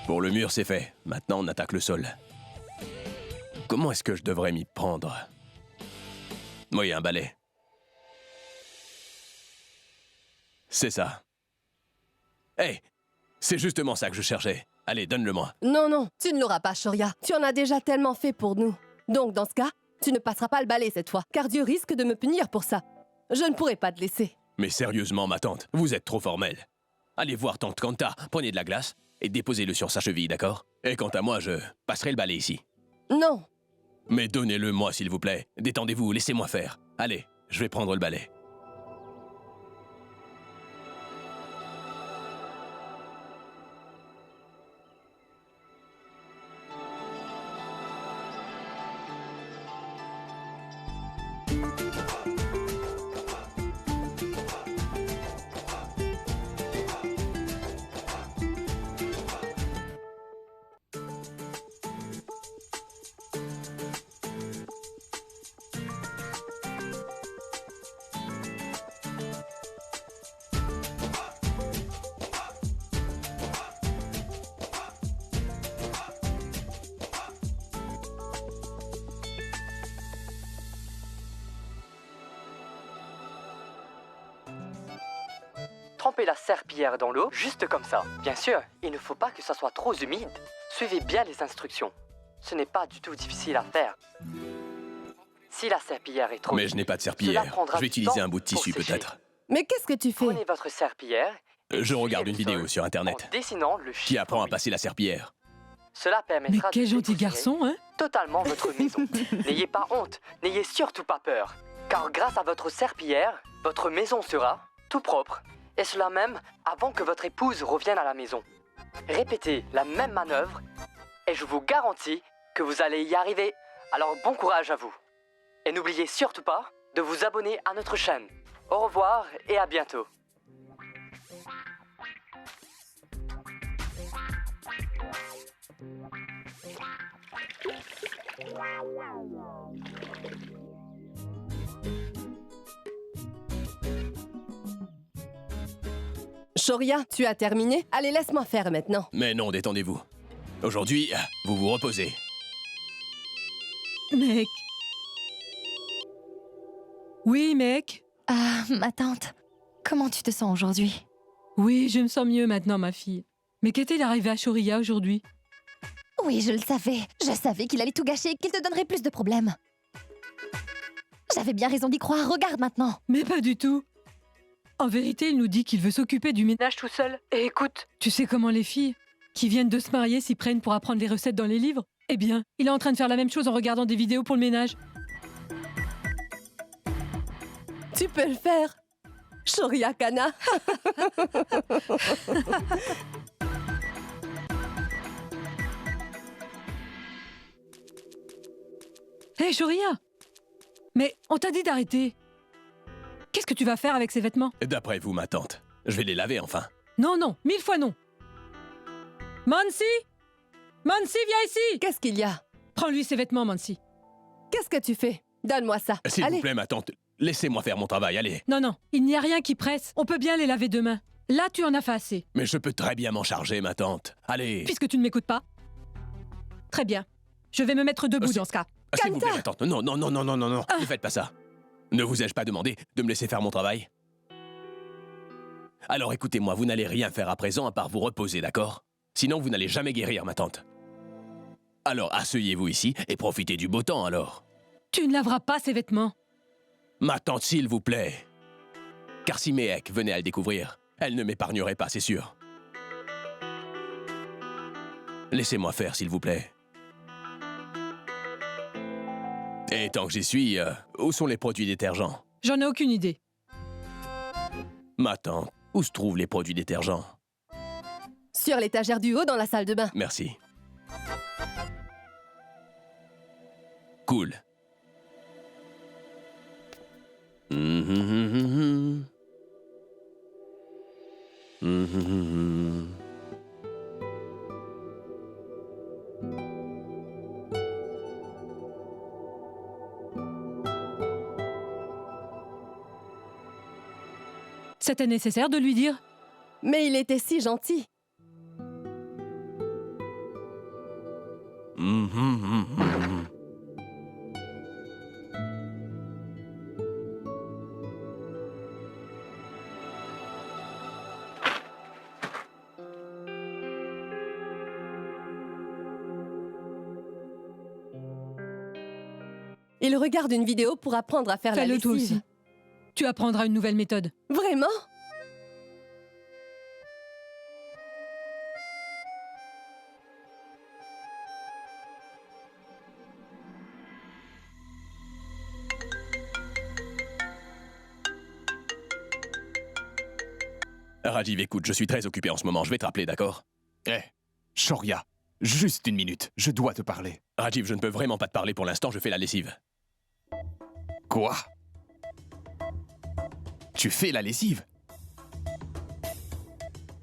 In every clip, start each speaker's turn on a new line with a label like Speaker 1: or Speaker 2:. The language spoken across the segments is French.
Speaker 1: Pour le mur, c'est fait. Maintenant, on attaque le sol. Comment est-ce que je devrais m'y prendre? Oui, un balai. C'est ça. Hé! C'est justement ça que je cherchais. Allez, donne-le-moi.
Speaker 2: Non, non, tu ne l'auras pas, Shoria. Tu en as déjà tellement fait pour nous. Donc, dans ce cas, tu ne passeras pas le balai cette fois, car Dieu risque de me punir pour ça. Je ne pourrai pas te laisser.
Speaker 1: Mais sérieusement, ma tante, vous êtes trop formelle. Allez voir tante Kanta, prenez de la glace et déposez-le sur sa cheville, d'accord? Et quant à moi, je passerai le balai ici.
Speaker 2: Non.
Speaker 1: Mais donnez-le-moi, s'il vous plaît. Détendez-vous, laissez-moi faire. Allez, je vais prendre le balai.
Speaker 3: Trempez la serpillière dans l'eau, juste comme ça. Bien sûr, il ne faut pas que ça soit trop humide. Suivez bien les instructions. Ce n'est pas du tout difficile à faire. Si la serpillière est trop
Speaker 1: Mais je n'ai pas de
Speaker 3: cela
Speaker 1: serpillière.
Speaker 3: prendra
Speaker 1: Je vais
Speaker 3: du
Speaker 1: utiliser
Speaker 3: temps
Speaker 1: un bout de
Speaker 3: pour
Speaker 1: tissu,
Speaker 3: sécher.
Speaker 1: peut-être.
Speaker 2: Mais qu'est-ce que tu fais?
Speaker 3: Prenez votre serpillière et
Speaker 1: Je regarde
Speaker 3: suivez
Speaker 1: une
Speaker 3: le
Speaker 1: vidéo
Speaker 3: sol
Speaker 1: sur
Speaker 3: en
Speaker 1: Internet
Speaker 3: dessinant le
Speaker 1: qui
Speaker 3: chiffre
Speaker 1: apprend à
Speaker 3: 8.
Speaker 1: passer la serpillière.
Speaker 3: Cela
Speaker 4: Mais
Speaker 3: permettra
Speaker 4: quel
Speaker 3: de
Speaker 4: gentil
Speaker 3: dépoussiérer
Speaker 4: garçon, hein?
Speaker 3: totalement votre maison. N'ayez pas honte, n'ayez surtout pas peur. Car grâce à votre serpillière, votre maison sera tout propre. Et cela même avant que votre épouse revienne à la maison. Répétez la même manœuvre et je vous garantis que vous allez y arriver. Alors bon courage à vous. Et n'oubliez surtout pas de vous abonner à notre chaîne. Au revoir et à bientôt.
Speaker 2: Shoria, tu as terminé? Allez, laisse-moi faire maintenant.
Speaker 1: Mais non, détendez-vous. Aujourd'hui, vous vous reposez.
Speaker 4: Mec. Oui, mec.
Speaker 5: Ah, ma tante, comment tu te sens aujourd'hui?
Speaker 4: Oui, je me sens mieux maintenant, ma fille. Mais qu'est-il arrivé à Shoria aujourd'hui?
Speaker 5: Oui, je le savais. Je savais qu'il allait tout gâcher et qu'il te donnerait plus de problèmes. J'avais bien raison d'y croire. Regarde maintenant.
Speaker 4: Mais pas du tout. En vérité, il nous dit qu'il veut s'occuper du ménage tout seul.
Speaker 3: Et écoute,
Speaker 4: Tu sais comment les filles qui viennent de se marier s'y prennent pour apprendre les recettes dans les livres? Eh bien, il est en train de faire la même chose en regardant des vidéos pour le ménage.
Speaker 2: Tu peux le faire. Shoria Kana.
Speaker 4: Hé, Shoria! Mais on t'a dit d'arrêter. Qu'est-ce que tu vas faire avec ces vêtements?
Speaker 1: D'après vous, ma tante, je vais les laver enfin.
Speaker 4: Non, non, 1000 fois non. Mansi! Mansi, viens ici!
Speaker 2: Qu'est-ce qu'il y a?
Speaker 4: Prends-lui ses vêtements, Mansi.
Speaker 2: Qu'est-ce que tu fais? Donne-moi ça.
Speaker 1: S'il
Speaker 2: Allez.
Speaker 1: vous plaît, ma tante, laissez-moi faire mon travail, allez.
Speaker 4: Non, non, il n'y a rien qui presse. On peut bien les laver demain. Là, tu en as fait assez.
Speaker 1: Mais je peux très bien m'en charger, ma tante. Allez.
Speaker 4: Puisque tu ne m'écoutes pas. Très bien. Je vais me mettre debout
Speaker 1: C'est-
Speaker 4: dans ce cas.
Speaker 1: S'il vous plaît,
Speaker 2: Kanta.
Speaker 1: ma tante. Non, non, non, non, non, non, non. Ne faites pas ça. Ne vous ai-je pas demandé de me laisser faire mon travail? Alors écoutez-moi, vous n'allez rien faire à présent à part vous reposer, d'accord? Sinon, vous n'allez jamais guérir, ma tante. Alors, asseyez-vous ici et profitez du beau temps, alors.
Speaker 4: Tu ne laveras pas ces vêtements.
Speaker 1: Ma tante, s'il vous plaît. Car si Méhek venait à le découvrir, elle ne m'épargnerait pas, c'est sûr. Laissez-moi faire, s'il vous plaît. Et tant que j'y suis, où sont les produits détergents?
Speaker 4: J'en ai aucune idée.
Speaker 1: Ma tante, où se trouvent les produits détergents?
Speaker 2: Sur l'étagère du haut dans la salle de bain.
Speaker 1: Merci. Cool.
Speaker 4: C'était nécessaire de lui dire.
Speaker 2: Mais il était si gentil. Il regarde une vidéo pour apprendre à faire la
Speaker 4: Fais-le
Speaker 2: lessive.
Speaker 4: toi aussi. Tu apprendras une nouvelle méthode.
Speaker 2: Vraiment?
Speaker 1: Rajiv, écoute, je suis très occupé en ce moment. Je vais te rappeler, d'accord?
Speaker 6: Hé, Shoria, juste une minute, je dois te parler.
Speaker 1: Rajiv, je ne peux vraiment pas te parler pour l'instant, je fais la lessive.
Speaker 6: Quoi? Tu fais la lessive?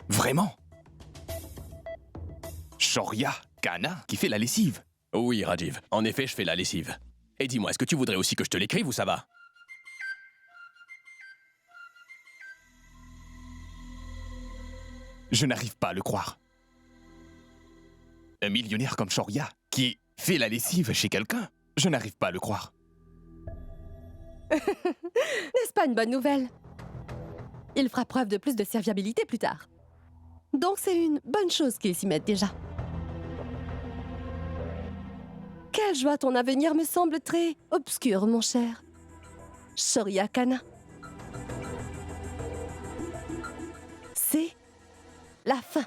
Speaker 6: Vraiment? Shoria, Kana, qui fait la lessive?
Speaker 1: Oui, Rajiv. En effet, je fais la lessive. Et dis-moi, est-ce que tu voudrais aussi que je te l'écrive ou ça va?
Speaker 6: Je n'arrive pas à le croire. Un millionnaire comme Shoria, qui fait la lessive chez quelqu'un, je n'arrive pas à le croire.
Speaker 2: N'est-ce pas une bonne nouvelle? Il fera preuve de plus de serviabilité plus tard. Donc c'est une bonne chose qu'il s'y mette déjà. Quelle joie, ton avenir me semble très obscur, mon cher. Shoria Kana. C'est la fin.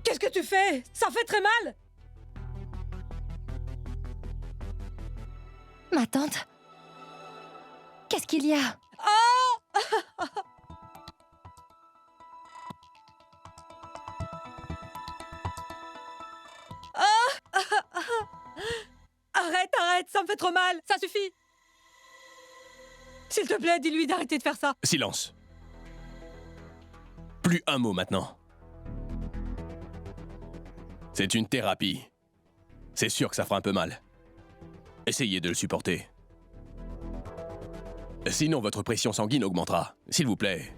Speaker 4: Qu'est-ce que tu fais? Ça fait très mal!
Speaker 5: Ma tante? Qu'est-ce qu'il y a?
Speaker 4: Arrête, ça me fait trop mal! Ça suffit! S'il te plaît, dis-lui d'arrêter de faire ça.
Speaker 1: Silence. Plus un mot maintenant. C'est une thérapie. C'est sûr que ça fera un peu mal. Essayez de le supporter. Sinon, votre pression sanguine augmentera. S'il vous plaît.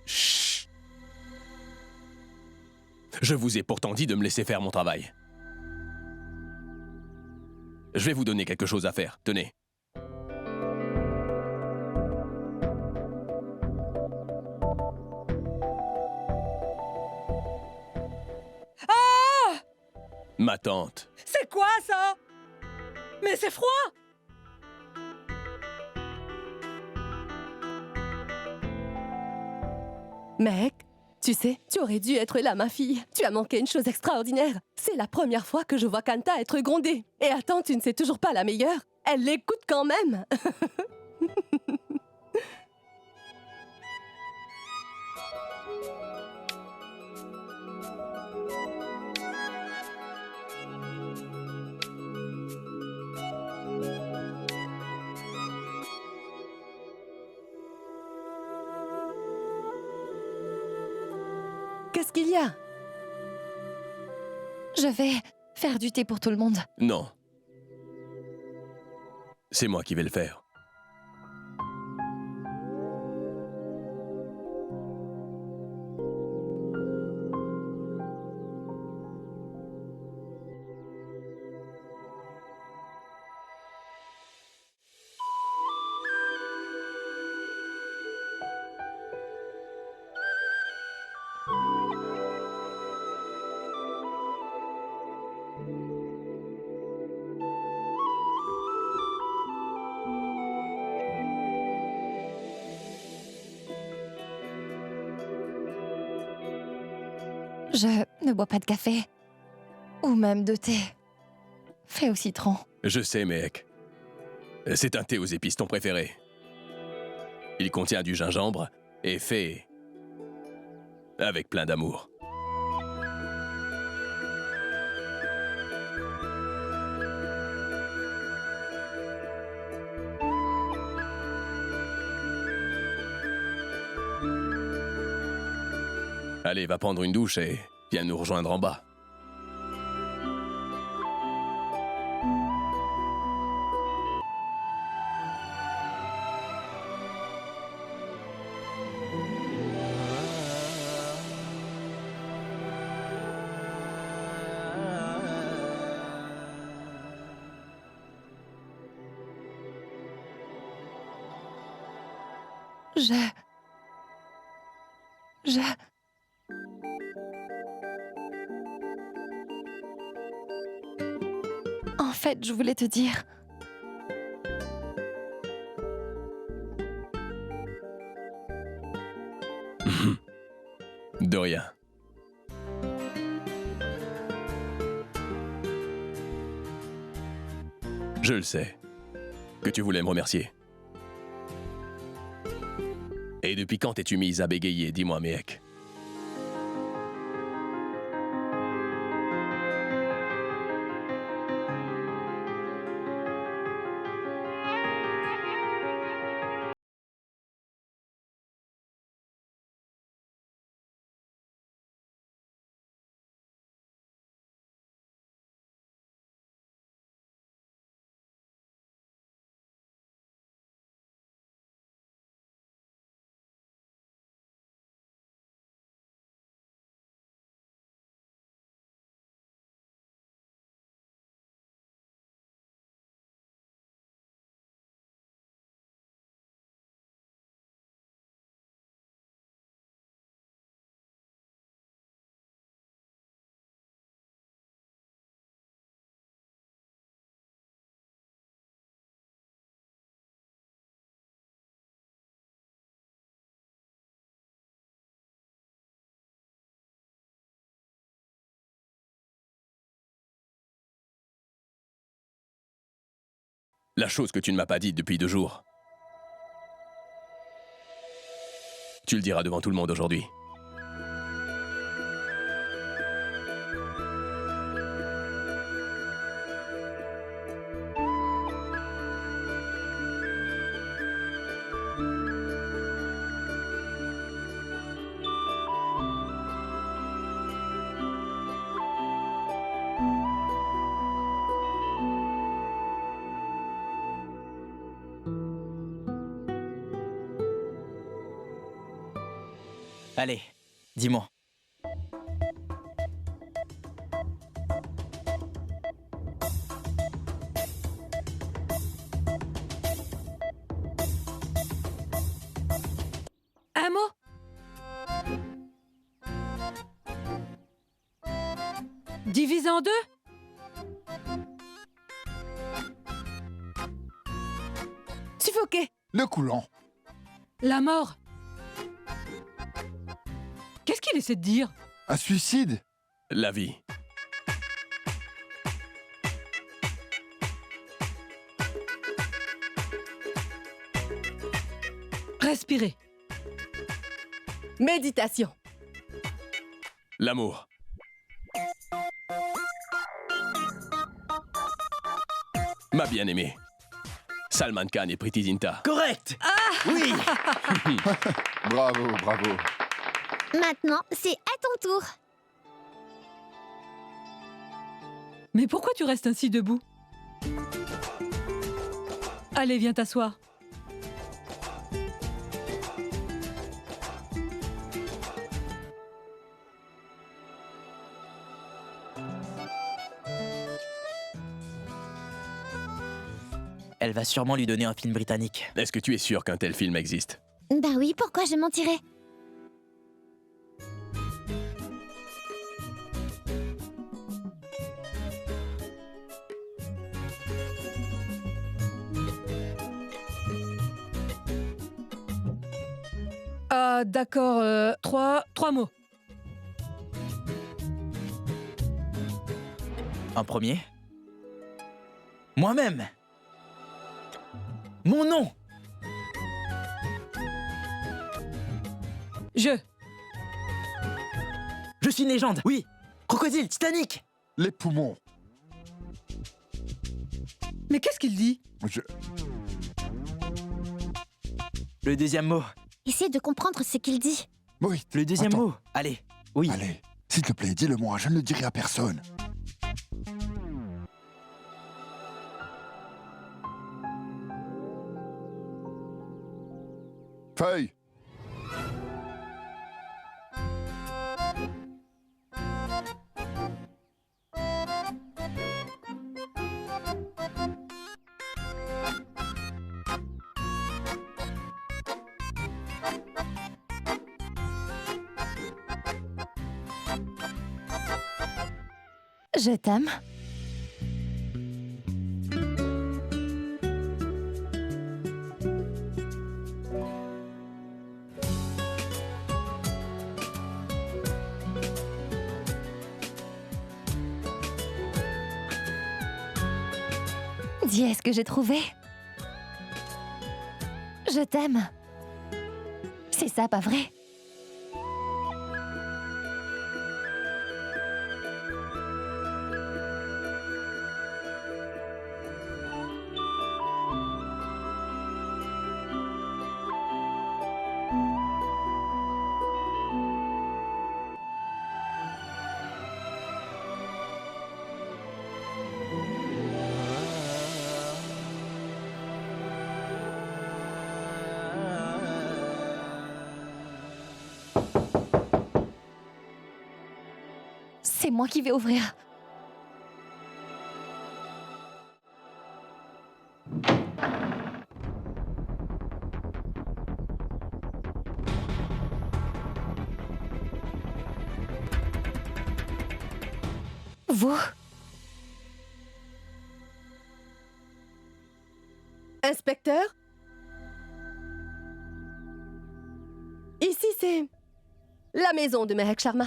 Speaker 1: Chut. Je vous ai pourtant dit de me laisser faire mon travail. Je vais vous donner quelque chose à faire. Tenez. Ma tante.
Speaker 4: C'est quoi ça? Mais c'est froid!
Speaker 2: Mec, tu sais, tu aurais dû être là, ma fille. Tu as manqué une chose extraordinaire. C'est la première fois que je vois Kanta être grondée. Et attends, tu ne sais toujours pas la meilleure. Elle l'écoute quand même. Qu'est-ce qu'il y a?
Speaker 5: Je vais faire du thé pour tout le monde.
Speaker 1: Non. C'est moi qui vais le faire.
Speaker 5: Je ne bois pas de café. Ou même de thé. Fait au citron.
Speaker 1: Je sais, mec. C'est un thé aux épices, ton préféré. Il contient du gingembre et fait avec plein d'amour. Allez, va prendre une douche et Viens nous rejoindre en bas.
Speaker 5: En fait, je voulais te dire...
Speaker 1: De rien. Je le sais. Que tu voulais me remercier. Et depuis quand t'es-tu mise à bégayer, dis-moi, Méhek? La chose que tu ne m'as pas dite depuis 2 jours. Tu le diras devant tout le monde aujourd'hui.
Speaker 7: Allez, dis-moi.
Speaker 4: Un mot? Divisé en 2?
Speaker 2: Suffoqué.
Speaker 8: Le coulant.
Speaker 4: La mort. Qu'est-ce qu'il essaie de dire?
Speaker 8: Un suicide.
Speaker 1: La vie.
Speaker 4: Respirer.
Speaker 2: Méditation.
Speaker 1: L'amour. Ma bien-aimée. Salman Khan et Priti Zinta.
Speaker 7: Correct. Oui.
Speaker 8: Bravo, bravo.
Speaker 5: Maintenant, c'est à ton tour.
Speaker 4: Mais pourquoi tu restes ainsi debout? Allez, viens t'asseoir.
Speaker 7: Elle va sûrement lui donner un film britannique.
Speaker 1: Est-ce que tu es sûr qu'un tel film existe?
Speaker 5: Bah oui, pourquoi je mentirais?
Speaker 4: Ah, d'accord, trois mots.
Speaker 7: Un premier. Moi-même. Mon nom.
Speaker 4: Je
Speaker 7: suis une légende. Oui. Crocodile, Titanic.
Speaker 8: Les poumons.
Speaker 4: Mais qu'est-ce qu'il dit?
Speaker 7: Le deuxième mot.
Speaker 5: Essaie de comprendre ce qu'il dit.
Speaker 8: Oui.
Speaker 7: Le deuxième
Speaker 8: attends.
Speaker 7: mot. Allez. Oui.
Speaker 8: Allez, S'il te plaît, dis-le-moi, je ne le dirai à personne. Feuille.
Speaker 5: Je t'aime. Dis, est-ce que j'ai trouvé? Je t'aime. C'est ça, pas vrai? C'est moi qui vais ouvrir. Vous?
Speaker 2: Inspecteur? Ici, c'est la maison de Mehek Sharma.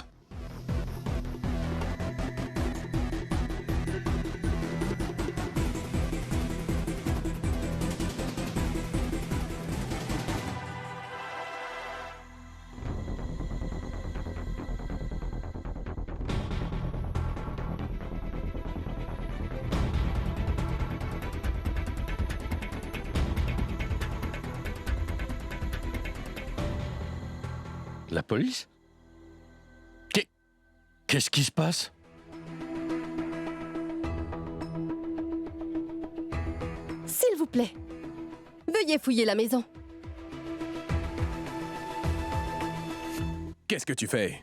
Speaker 9: La police? Qu'est-ce qui se passe?
Speaker 2: S'il vous plaît, veuillez fouiller la maison.
Speaker 1: Qu'est-ce que tu fais?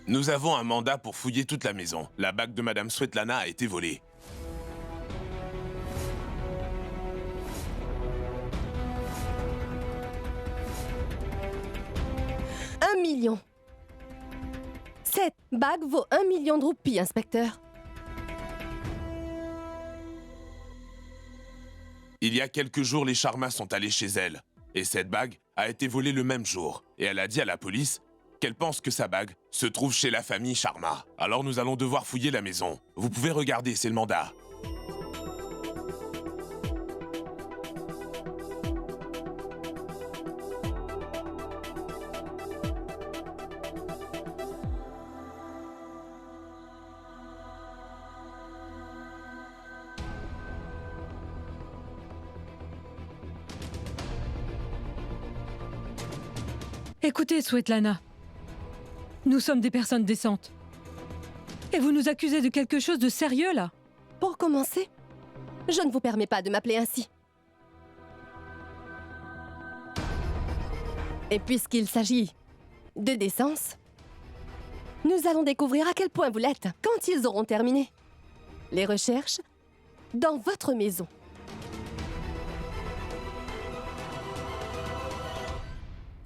Speaker 6: Nous avons un mandat pour fouiller toute la maison. La bague de Madame Svetlana a été volée.
Speaker 2: $1 million. Cette bague vaut 1 million de roupies, inspecteur.
Speaker 6: Il y a quelques jours, les Sharma sont allés chez elle. Et cette bague a été volée le même jour. Et elle a dit à la police qu'elle pense que sa bague se trouve chez la famille Sharma. Alors nous allons devoir fouiller la maison. Vous pouvez regarder, c'est le mandat.
Speaker 4: Écoutez, Svetlana. Nous sommes des personnes décentes. Et vous nous accusez de quelque chose de sérieux, là?
Speaker 2: Pour commencer, je ne vous permets pas de m'appeler ainsi. Et puisqu'il s'agit de décence, nous allons découvrir à quel point vous l'êtes quand ils auront terminé les recherches dans votre maison.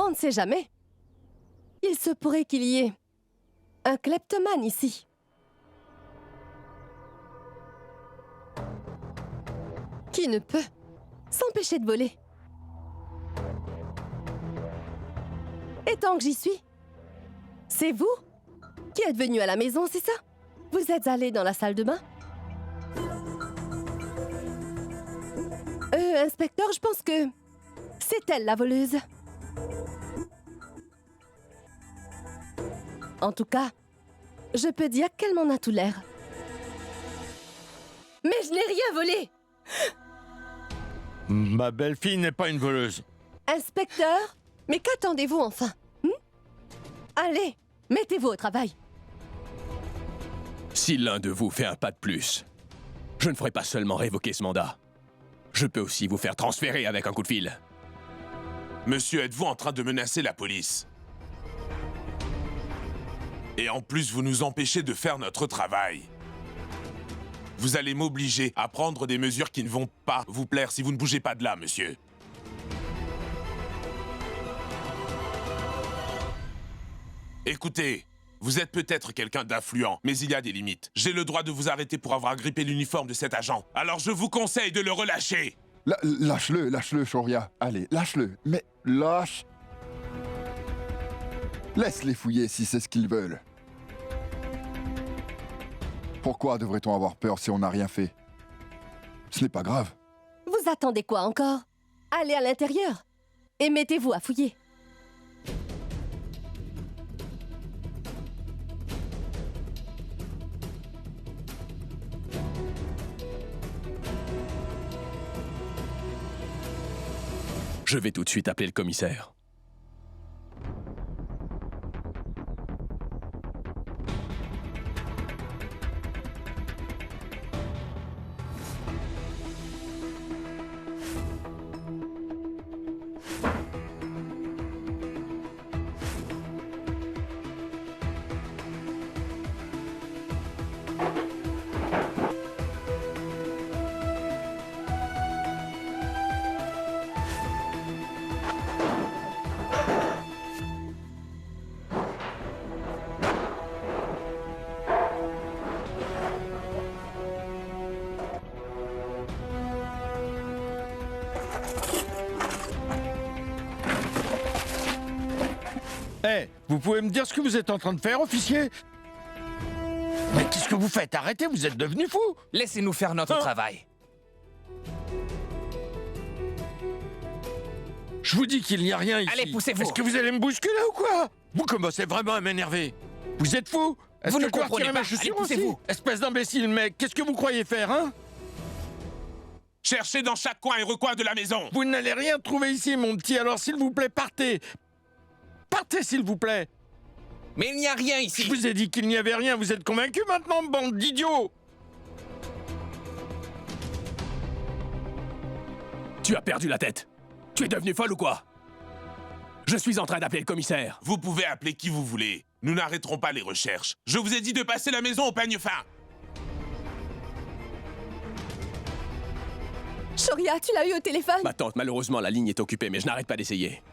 Speaker 2: On ne sait jamais. Il se pourrait qu'il y ait un kleptomane ici. Qui ne peut s'empêcher de voler. Et tant que j'y suis, c'est vous qui êtes venu à la maison, c'est ça? Vous êtes allé dans la salle de bain? Inspecteur, je pense que c'est elle la voleuse. En tout cas, je peux dire qu'elle m'en a tout l'air. Mais je n'ai rien volé!
Speaker 9: Ma belle-fille n'est pas une voleuse.
Speaker 2: Inspecteur, mais qu'attendez-vous enfin? Allez, Mettez-vous au travail.
Speaker 1: Si l'un de vous fait un pas de plus, je ne ferai pas seulement révoquer ce mandat. Je peux aussi vous faire transférer avec un coup de fil.
Speaker 6: Monsieur, êtes-vous en train de menacer la police? Et en plus, vous nous empêchez de faire notre travail. Vous allez m'obliger à prendre des mesures qui ne vont pas vous plaire si vous ne bougez pas de là, monsieur. Écoutez, vous êtes peut-être quelqu'un d'influent, mais il y a des limites. J'ai le droit de vous arrêter pour avoir agrippé l'uniforme de cet agent. Alors je vous conseille de le relâcher.
Speaker 8: Lâche-le, Shoria. Allez, lâche-le. Mais lâche. Laisse-les fouiller si c'est ce qu'ils veulent. Pourquoi devrait-on avoir peur si on n'a rien fait? Ce n'est pas grave.
Speaker 2: Vous attendez quoi encore? Allez à l'intérieur et mettez-vous à fouiller.
Speaker 1: Je vais tout de suite appeler le commissaire.
Speaker 9: Eh, vous pouvez me dire ce que vous êtes en train de faire, officier? Mais qu'est-ce que vous faites? Arrêtez, vous êtes devenu fou!
Speaker 10: Laissez-nous faire notre travail.
Speaker 9: Je vous dis qu'il n'y a rien ici.
Speaker 10: Allez, poussez-vous.
Speaker 9: Est-ce que vous allez me bousculer ou quoi? Vous commencez vraiment à m'énerver. Vous êtes fou? Est-ce
Speaker 10: Vous
Speaker 9: que
Speaker 10: ne
Speaker 9: je dois
Speaker 10: comprenez
Speaker 9: retirer ma
Speaker 10: pas.
Speaker 9: chaussure
Speaker 10: Allez,
Speaker 9: aussi?
Speaker 10: poussez-vous.
Speaker 9: Espèce d'imbécile, mais qu'est-ce que vous croyez faire, hein?
Speaker 6: Cherchez dans chaque coin et recoin de la maison.
Speaker 9: Vous n'allez rien trouver ici, mon petit, alors s'il vous plaît, partez! Partez, s'il vous plaît!
Speaker 10: Mais il n'y a rien ici.
Speaker 9: Je vous ai dit qu'il n'y avait rien, vous êtes convaincus maintenant, bande d'idiots?
Speaker 1: Tu as perdu la tête. Tu es devenu folle ou quoi? Je suis en train d'appeler le commissaire.
Speaker 6: Vous pouvez appeler qui vous voulez. Nous n'arrêterons pas les recherches. Je vous ai dit de passer la maison au peigne fin.
Speaker 2: Shoria, tu l'as eu au téléphone?
Speaker 1: Ma tante, malheureusement, la ligne est occupée, mais je n'arrête pas d'essayer.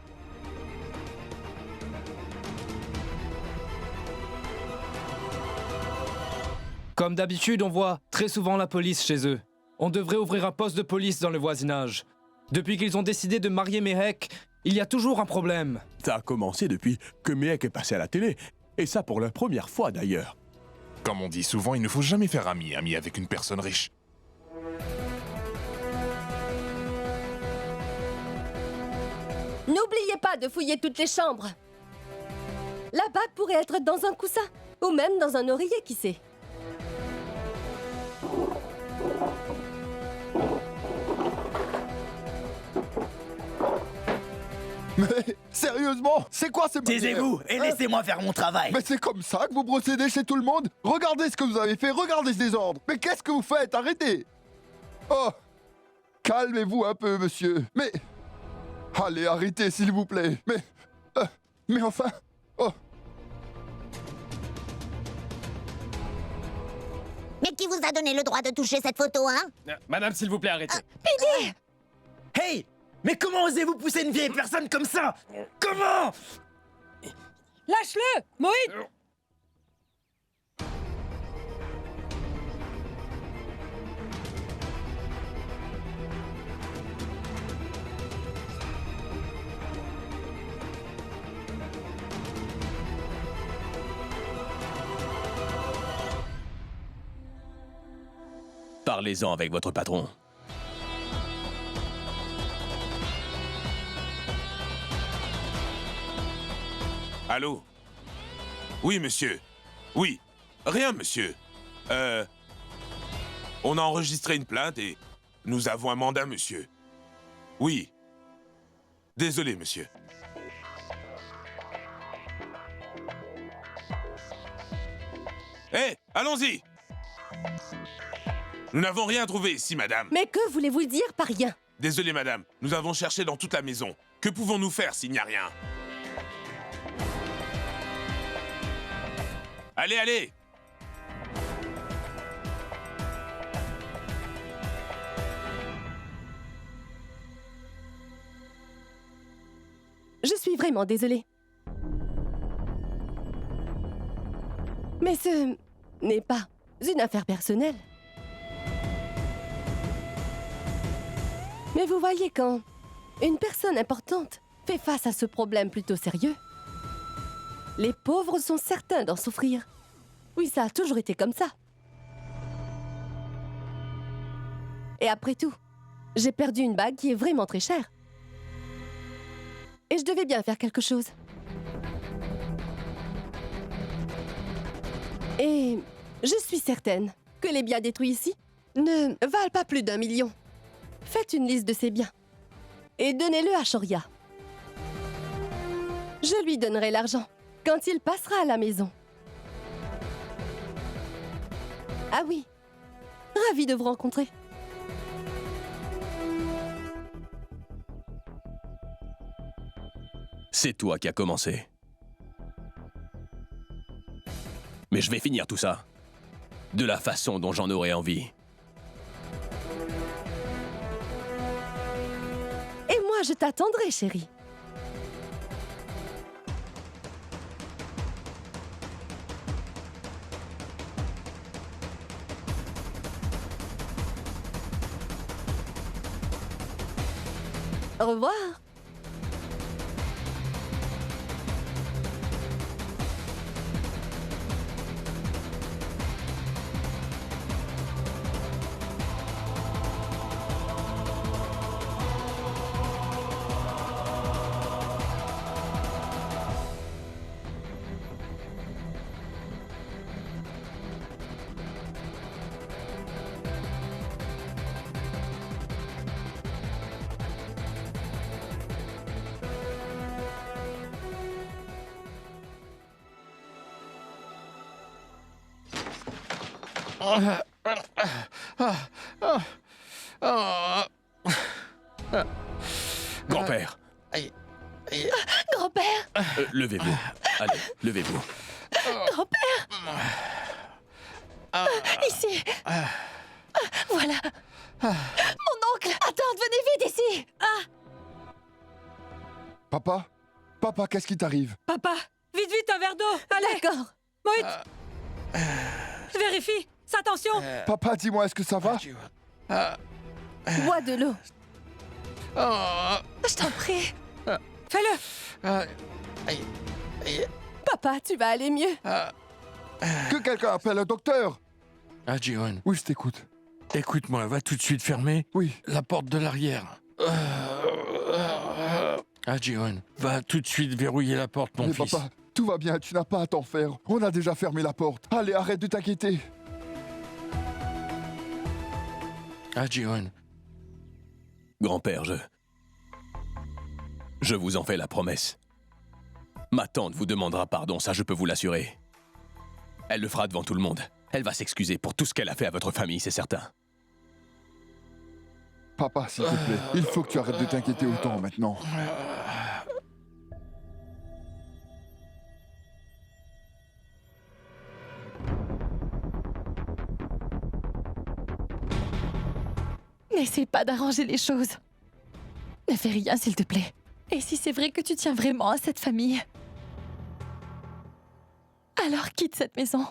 Speaker 11: Comme d'habitude, on voit très souvent la police chez eux. On devrait ouvrir un poste de police dans le voisinage. Depuis qu'ils ont décidé de marier Mehek, il y a toujours un problème.
Speaker 12: Ça a commencé depuis que Mehek est passé à la télé. Et ça pour la première fois d'ailleurs.
Speaker 6: Comme on dit souvent, il ne faut jamais faire ami avec une personne riche.
Speaker 2: N'oubliez pas de fouiller toutes les chambres. La bague pourrait être dans un coussin, ou même dans un oreiller, qui sait.
Speaker 8: Mais sérieusement, c'est quoi ces manières?
Speaker 7: Taisez-vous et laissez-moi faire mon travail.
Speaker 8: Mais c'est comme ça que vous procédez chez tout le monde? Regardez ce que vous avez fait, regardez ce désordre. Mais qu'est-ce que vous faites? Arrêtez! Oh! Calmez-vous un peu, monsieur. Mais... Allez, arrêtez, s'il vous plaît. Mais enfin... Oh!
Speaker 5: Mais qui vous a donné le droit de toucher cette photo, hein?
Speaker 10: Madame, s'il vous plaît, arrêtez.
Speaker 5: PD!
Speaker 7: Hey! Mais comment osez-vous pousser une vieille personne comme ça? Comment?
Speaker 4: Lâche-le, Moïse!
Speaker 1: Parlez-en avec votre patron.
Speaker 6: Allô? Oui, monsieur. Oui. Rien, monsieur. On a enregistré une plainte et nous avons un mandat, monsieur. Oui. Désolé, monsieur. Allons-y. Nous n'avons rien trouvé ici, madame.
Speaker 2: Mais que voulez-vous dire par rien?
Speaker 6: Désolé, madame. Nous avons cherché dans toute la maison. Que pouvons-nous faire s'il n'y a rien? Allez, allez!
Speaker 2: Je suis vraiment désolée. Mais ce n'est pas une affaire personnelle. Mais vous voyez, quand une personne importante fait face à ce problème plutôt sérieux, les pauvres sont certains d'en souffrir. Oui, ça a toujours été comme ça. Et après tout, j'ai perdu une bague qui est vraiment très chère. Et je devais bien faire quelque chose. Et je suis certaine que les biens détruits ici ne valent pas plus d'1 million. Faites une liste de ces biens et donnez-le à Shoria. Je lui donnerai l'argent quand il passera à la maison. Ah oui, ravi de vous rencontrer.
Speaker 1: C'est toi qui as commencé. Mais je vais finir tout ça. De la façon dont j'en aurai envie.
Speaker 2: Et moi, je t'attendrai, chérie. Au revoir.
Speaker 1: Grand-père.
Speaker 5: Grand-père!
Speaker 1: Levez-vous. Allez, levez-vous.
Speaker 5: Grand-père! Ici! Voilà! Mon oncle! Attends, venez vite ici!
Speaker 8: Papa? Papa, qu'est-ce qui t'arrive?
Speaker 4: Papa, vite, vite, un verre d'eau. Allez.
Speaker 2: D'accord.
Speaker 4: Moït. Vérifie. Attention.
Speaker 8: Papa, dis-moi, est-ce que ça va?
Speaker 2: Bois de l'eau.
Speaker 5: Je t'en prie.
Speaker 4: Fais-le.
Speaker 2: Papa, tu vas aller mieux.
Speaker 8: Que quelqu'un appelle un docteur!
Speaker 9: Ji-hoon,
Speaker 8: Oui, je t'écoute.
Speaker 9: écoute-moi, va tout de suite fermer
Speaker 8: Oui.
Speaker 9: la porte de l'arrière. Ji-hoon, va tout de suite verrouiller la porte, mon
Speaker 8: Mais
Speaker 9: fils.
Speaker 8: papa, tout va bien, tu n'as pas à t'en faire. On a déjà fermé la porte. Allez, arrête de t'inquiéter.
Speaker 9: Ji-hoon,
Speaker 1: Grand-père, je vous en fais la promesse. Ma tante vous demandera pardon, ça je peux vous l'assurer. Elle le fera devant tout le monde. Elle va s'excuser pour tout ce qu'elle a fait à votre famille, c'est certain.
Speaker 8: Papa, s'il te plaît, il faut que tu arrêtes de t'inquiéter autant maintenant.
Speaker 5: N'essaie pas d'arranger les choses. Ne fais rien, s'il te plaît. Et si c'est vrai que tu tiens vraiment à cette famille, alors quitte cette maison.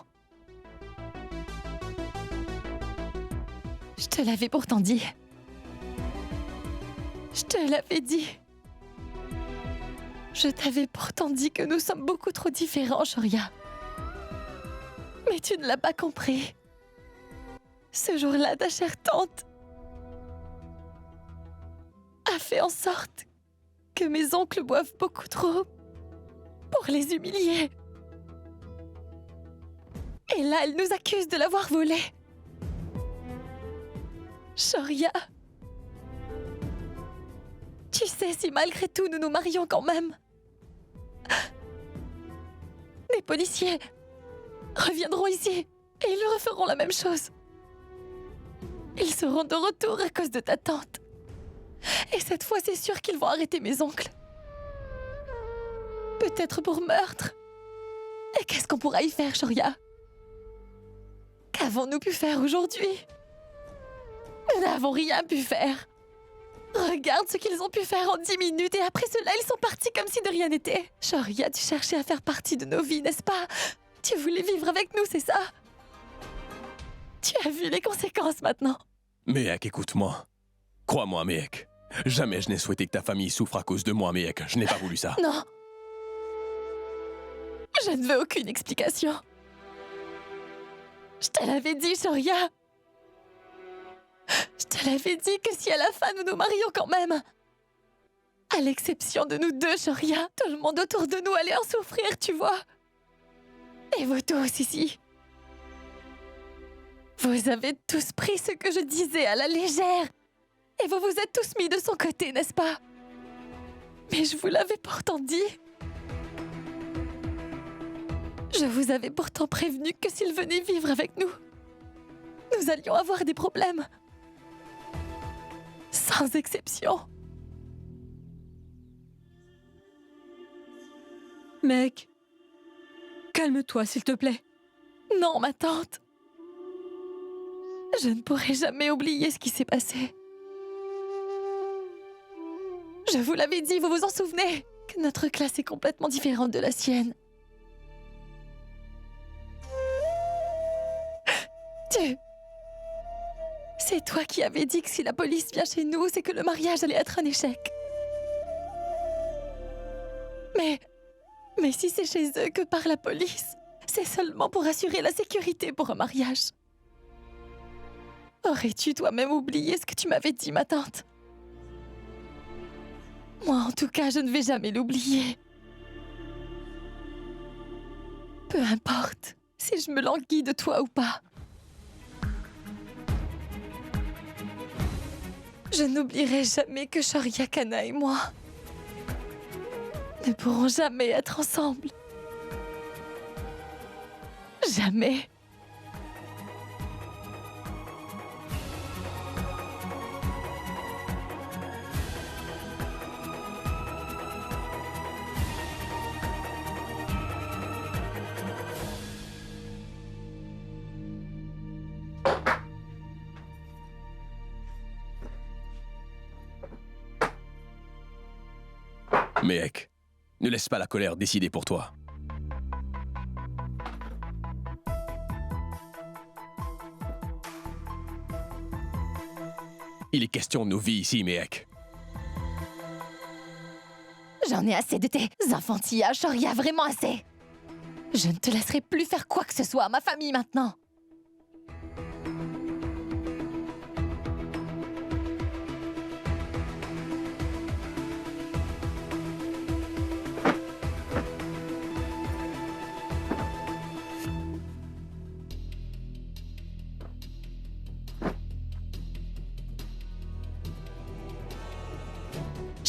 Speaker 5: Je te l'avais pourtant dit. Je te l'avais dit. Je t'avais pourtant dit que nous sommes beaucoup trop différents, Shoria. Mais tu ne l'as pas compris. Ce jour-là, ta chère tante a fait en sorte que mes oncles boivent beaucoup trop pour les humilier. Et là, elle nous accuse de l'avoir volé. Shoria, tu sais, si malgré tout nous nous marions quand même, les policiers reviendront ici Et ils referont la même chose. Ils seront de retour à cause de ta tante. Et cette fois, c'est sûr qu'ils vont arrêter mes oncles. Peut-être pour meurtre. Et qu'est-ce qu'on pourra y faire, Shoria? Qu'avons-nous pu faire aujourd'hui? Nous n'avons rien pu faire. Regarde ce qu'ils ont pu faire en 10 minutes et après cela, ils sont partis comme si de rien n'était. Shoria, tu cherchais à faire partie de nos vies, n'est-ce pas? Tu voulais vivre avec nous, c'est ça? Tu as vu les conséquences maintenant.
Speaker 1: Mehek, écoute-moi. Crois-moi, Mehek. Jamais je n'ai souhaité que ta famille souffre à cause de moi, Mehek. Je n'ai pas voulu ça.
Speaker 5: Non. Je ne veux aucune explication. Je te l'avais dit, Shoria. Je te l'avais dit que si à la fin nous nous marions quand même. À l'exception de nous deux, Shoria, tout le monde autour de nous allait en souffrir, tu vois. Et vous tous ici. Vous avez tous pris ce que je disais à la légère. Et vous vous êtes tous mis de son côté, n'est-ce pas? Mais je vous l'avais pourtant dit. Je vous avais pourtant prévenu que s'il venait vivre avec nous, nous allions avoir des problèmes. Sans exception.
Speaker 4: Mec, calme-toi, s'il te plaît.
Speaker 5: Non, ma tante. Je ne pourrai jamais oublier ce qui s'est passé. Je vous l'avais dit, vous vous en souvenez, que notre classe est complètement différente de la sienne. C'est toi qui avais dit que si la police vient chez nous, c'est que le mariage allait être un échec. Mais si c'est chez eux que part la police, c'est seulement pour assurer la sécurité pour un mariage. Aurais-tu toi-même oublié ce que tu m'avais dit, ma tante? Moi, en tout cas, je ne vais jamais l'oublier. Peu importe si je me languis de toi ou pas. Je n'oublierai jamais que Shoria Kana et moi ne pourrons jamais être ensemble. Jamais.
Speaker 1: Mehek, ne laisse pas la colère décider pour toi. Il est question de nos vies ici, Mehek.
Speaker 5: J'en ai assez de tes enfantillages, Shoria, vraiment assez. Je ne te laisserai plus faire quoi que ce soit à ma famille maintenant.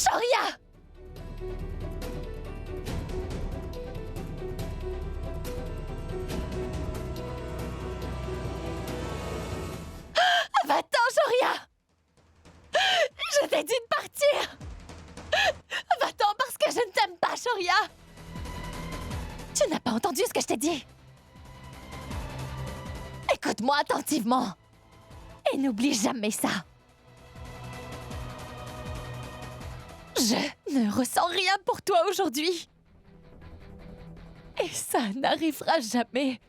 Speaker 5: Shoria! Va-t'en, Shoria! Je t'ai dit de partir! Va-t'en parce que je ne t'aime pas, Shoria! Tu n'as pas entendu ce que je t'ai dit? Écoute-moi attentivement. Et n'oublie jamais ça. Je ne ressens rien pour toi aujourd'hui. Et ça n'arrivera jamais.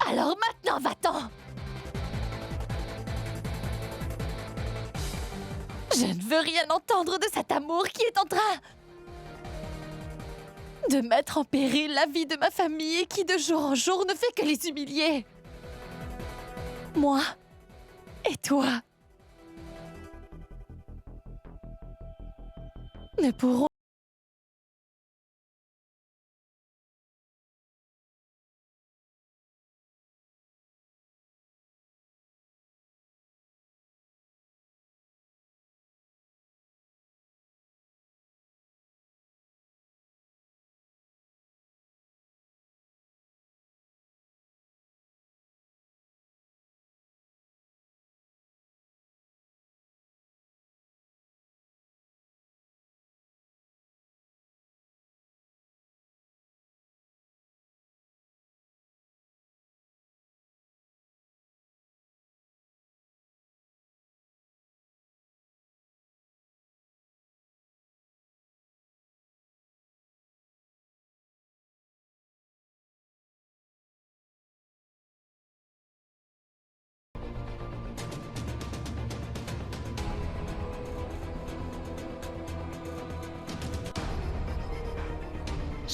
Speaker 5: Alors maintenant, va-t'en! Je ne veux rien entendre de cet amour qui est en train de mettre en péril la vie de ma famille et qui de jour en jour ne fait que les humilier. Moi et toi ne pourrons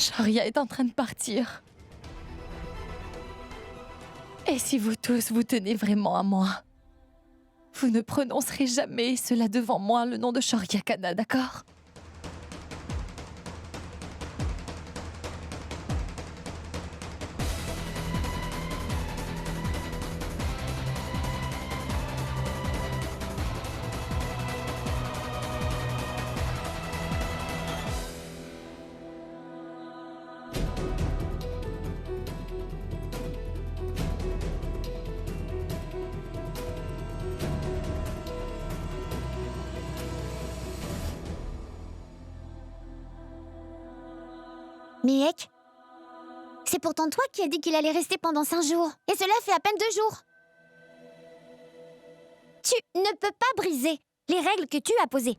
Speaker 5: Shoria est en train de partir. Et si vous tous vous tenez vraiment à moi, vous ne prononcerez jamais cela devant moi le nom de Shoria Kana, d'accord?
Speaker 13: Mihek, c'est pourtant toi qui as dit qu'il allait rester pendant 5 jours. Et cela fait à peine 2 jours. Tu ne peux pas briser les règles que tu as posées.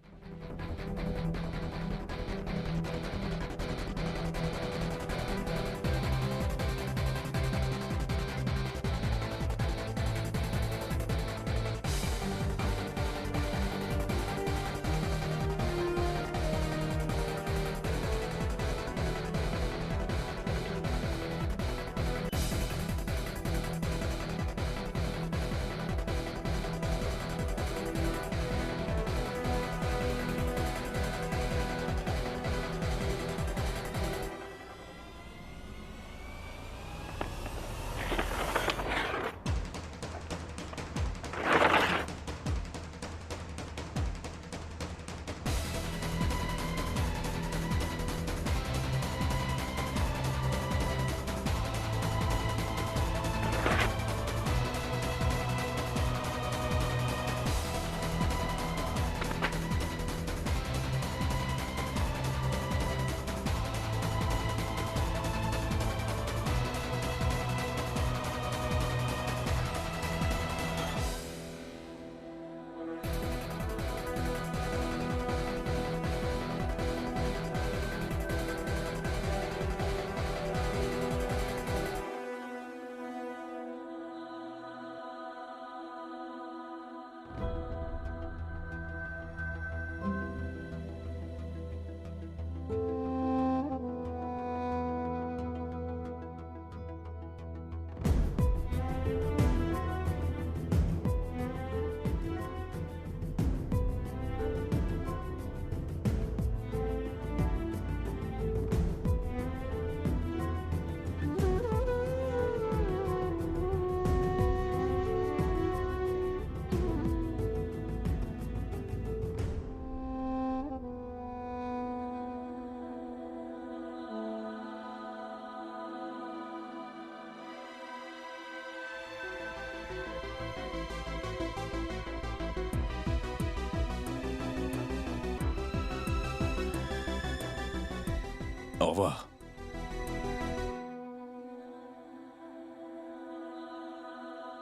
Speaker 1: Au revoir.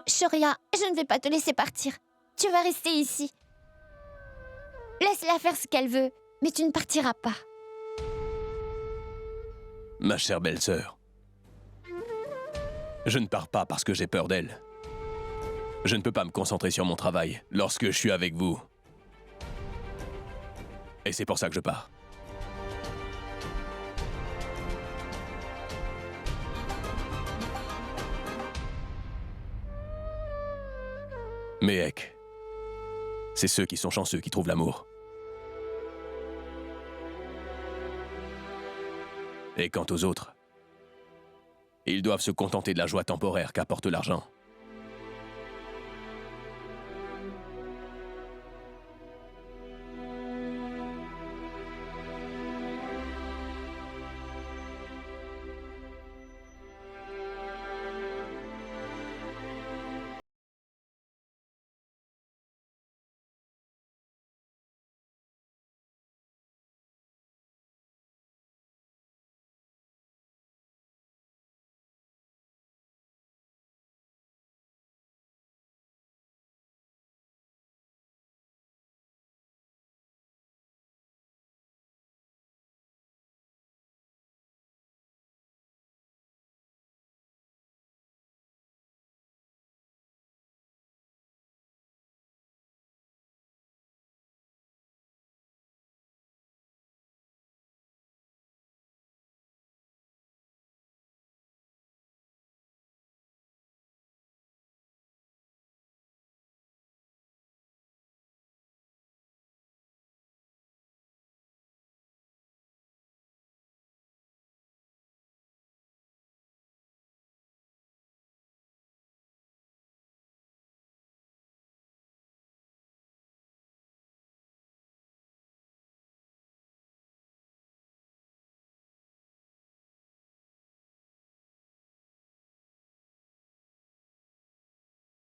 Speaker 13: Shoria, je ne vais pas te laisser partir. Tu vas rester ici. Laisse-la faire ce qu'elle veut, mais tu ne partiras pas.
Speaker 1: Ma chère belle-sœur, je ne pars pas parce que j'ai peur d'elle. Je ne peux pas me concentrer sur mon travail lorsque je suis avec vous. Et c'est pour ça que je pars. Mehek, c'est ceux qui sont chanceux qui trouvent l'amour. Et quant aux autres, ils doivent se contenter de la joie temporaire qu'apporte l'argent.